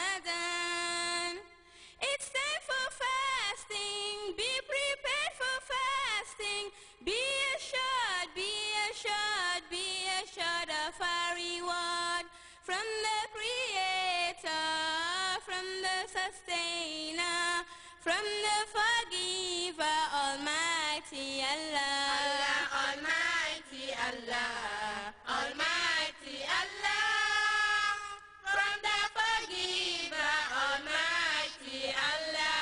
Ramadan. It's time for fasting. Be prepared for fasting. Be assured, be assured, be assured of our reward from the Creator, from the Sustainer, from the Forgiver, Almighty Allah. Allah, Almighty Allah, Almighty Allah, from the Forgiver, Almighty Allah.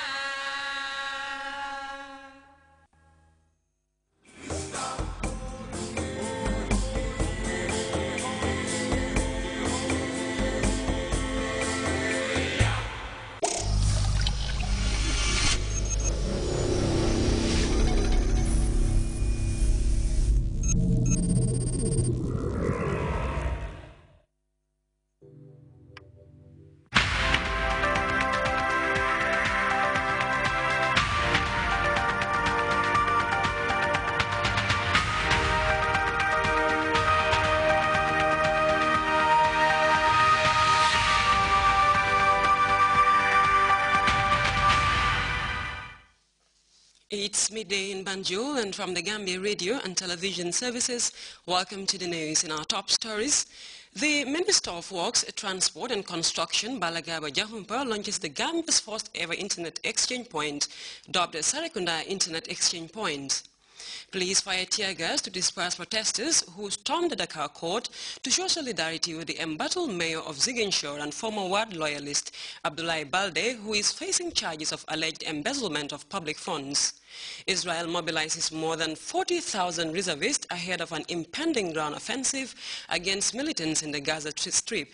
It's midday in Banjul, and from the Gambia Radio and Television Services, welcome to the news. In our top stories, the Minister of Works, Transport and Construction, Balla Jahumpa, launches the Gambia's first ever Internet Exchange Point, dubbed the Sarekunda Internet Exchange Point. Police fired tear gas to disperse protesters who stormed the Dakar court to show solidarity with the embattled mayor of Ziguinchor and former ward loyalist Abdoulaye Balde, who is facing charges of alleged embezzlement of public funds. Israel mobilizes more than 40,000 reservists ahead of an impending ground offensive against militants in the Gaza Strip.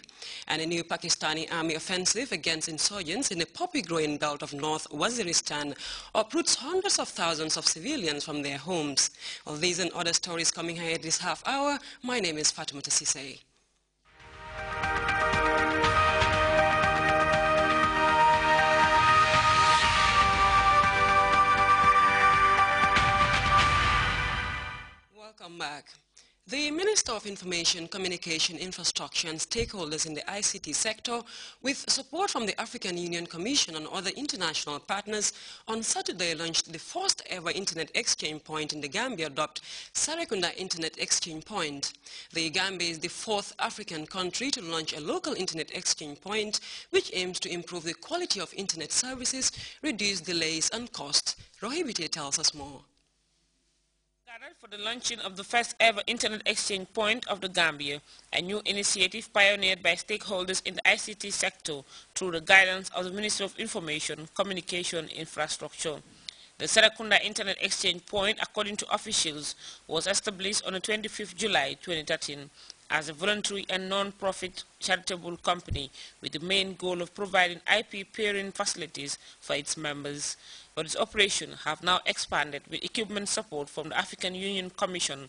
And a new Pakistani army offensive against insurgents in the poppy-growing belt of North Waziristan uproots hundreds of thousands of civilians from their homes. Of these and other stories coming ahead this half hour, my name is Fatimata Sisay. Welcome back. The Minister of Information, Communication, Infrastructure and stakeholders in the ICT sector, with support from the African Union Commission and other international partners, on Saturday launched the first ever Internet Exchange Point in the Gambia, dubbed Sarekunda Internet Exchange Point. The Gambia is the fourth African country to launch a local Internet Exchange Point, which aims to improve the quality of Internet services, reduce delays and costs. Rohibite tells us more. For the launching of the first ever Internet Exchange Point of the Gambia, a new initiative pioneered by stakeholders in the ICT sector through the guidance of the Ministry of Information, Communication, Infrastructure. The Sarekunda Internet Exchange Point, according to officials, was established on the 25th July 2013 as a voluntary and non-profit charitable company with the main goal of providing IP peering facilities for its members. But its operations have now expanded with equipment support from the African Union Commission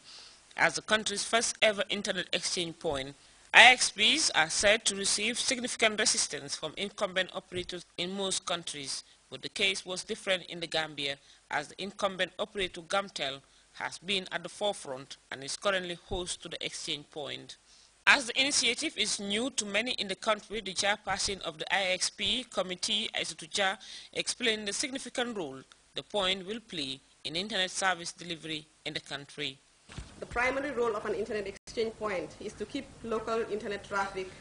as the country's first ever Internet Exchange Point. IXPs are said to receive significant resistance from incumbent operators in most countries, but the case was different in the Gambia as the incumbent operator Gamtel has been at the forefront and is currently host to the exchange point. As the initiative is new to many in the country, the chairperson of the IXP committee, Isatou, explained the significant role the point will play in internet service delivery in the country. The primary role of an internet exchange point is to keep local internet traffic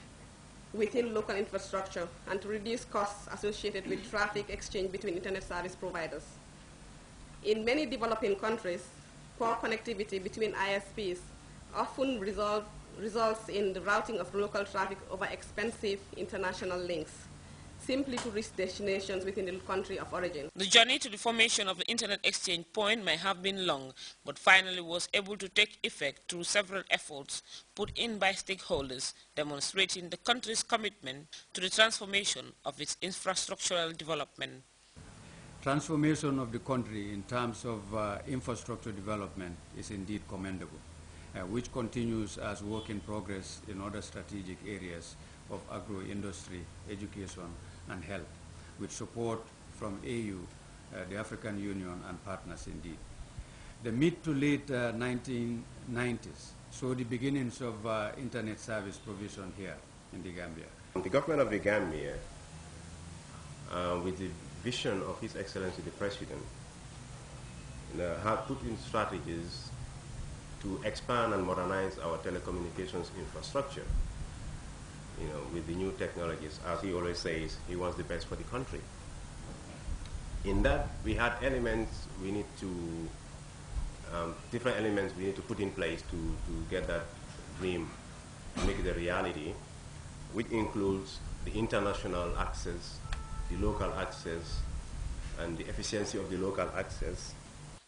within local infrastructure and to reduce costs associated with traffic exchange between internet service providers. In many developing countries, poor connectivity between ISPs often results in the routing of local traffic over expensive international links, simply to reach destinations within the country of origin. The journey to the formation of the Internet Exchange Point may have been long, but finally was able to take effect through several efforts put in by stakeholders, demonstrating the country's commitment to the transformation of its infrastructural development. Transformation of the country in terms of infrastructure development is indeed commendable, which continues as work in progress in other strategic areas of agro-industry, education, and health, with support from AU, the African Union, and partners indeed. The mid to late 1990s saw the beginnings of internet service provision here in the Gambia. The government of the Gambia with the vision of His Excellency the President, have put in strategies to expand and modernize our telecommunications infrastructure, with the new technologies. As he always says, he wants the best for the country. In that, we had elements we need to, different elements we need to put in place to get that dream, make it a reality, which includes the international access, the local access, and the efficiency of the local access.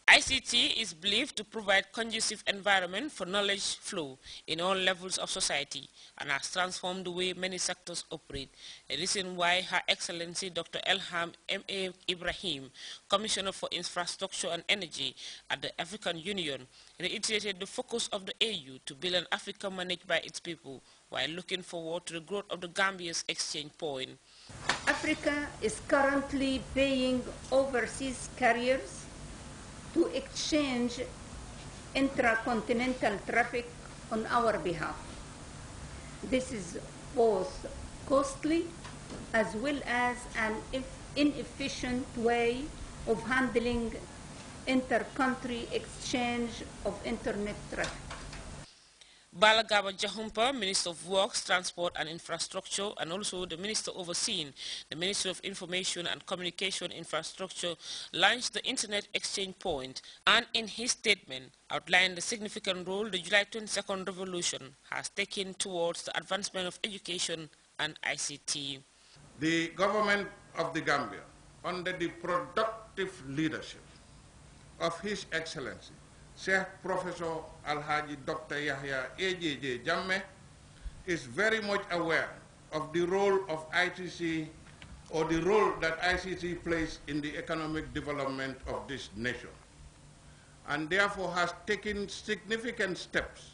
ICT is believed to provide conducive environment for knowledge flow in all levels of society and has transformed the way many sectors operate. A reason why Her Excellency Dr. Elham M.A. Ibrahim, Commissioner for Infrastructure and Energy at the African Union, reiterated the focus of the AU to build an Africa managed by its people while looking forward to the growth of the Gambia's exchange point. Africa is currently paying overseas carriers to exchange intracontinental traffic on our behalf. This is both costly as well as an inefficient way of handling inter-country exchange of internet traffic. Balla Garba Jahumpa, Minister of Works, Transport and Infrastructure, and also the Minister overseeing the Ministry of Information and Communication Infrastructure, launched the Internet Exchange Point and in his statement outlined the significant role the July 22nd revolution has taken towards the advancement of education and ICT. The government of the Gambia, under the productive leadership of His Excellency Sheikh Professor Alhaji Dr. Yahya AJJ Jammeh, is very much aware of the role of ICT, or the role that ICT plays in the economic development of this nation, and therefore has taken significant steps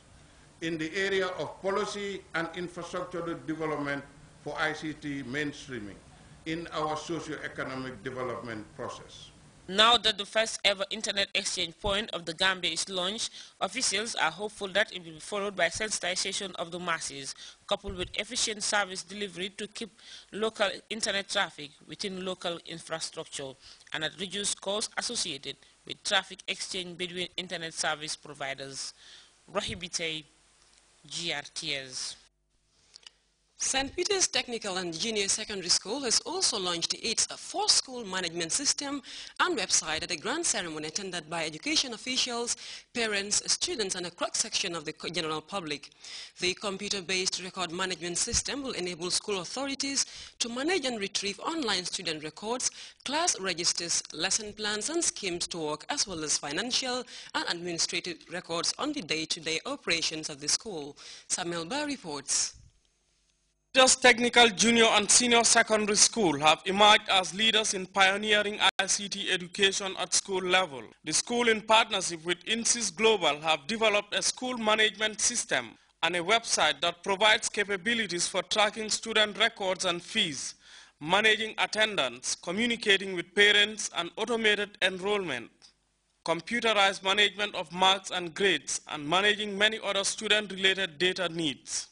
in the area of policy and infrastructure development for ICT mainstreaming in our socio-economic development process. Now that the first ever Internet Exchange Point of the Gambia is launched, officials are hopeful that it will be followed by sensitization of the masses, coupled with efficient service delivery to keep local Internet traffic within local infrastructure and at reduced costs associated with traffic exchange between Internet service providers. Rohibite, GRTS. St. Peter's Technical and Junior Secondary School has also launched its for-school management system and website at a grand ceremony attended by education officials, parents, students, and a cross-section of the general public. The computer-based record management system will enable school authorities to manage and retrieve online student records, class registers, lesson plans, and schemes to work, as well as financial and administrative records on the day-to-day operations of the school. Samuel Barr reports. Peter's Technical Junior and Senior Secondary School have emerged as leaders in pioneering ICT education at school level. The school, in partnership with INSYS Global, have developed a school management system and a website that provides capabilities for tracking student records and fees, managing attendance, communicating with parents, and automated enrollment, computerized management of marks and grades, and managing many other student-related data needs.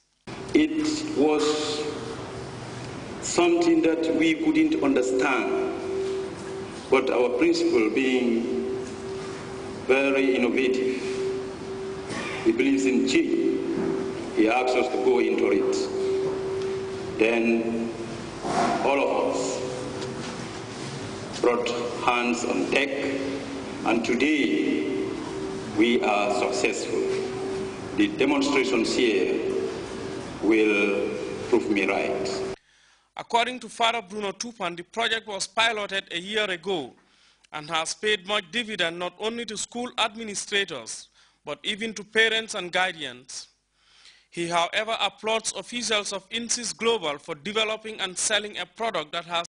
It was something that we couldn't understand, but our principal, being very innovative, he believes in change. He asked us to go into it. Then all of us brought hands on deck, and today we are successful. The demonstrations here will prove me right. According to Father Bruno Tupan, the project was piloted a year ago and has paid much dividend not only to school administrators, but even to parents and guardians. He, however, applauds officials of INSYS Global for developing and selling a product that has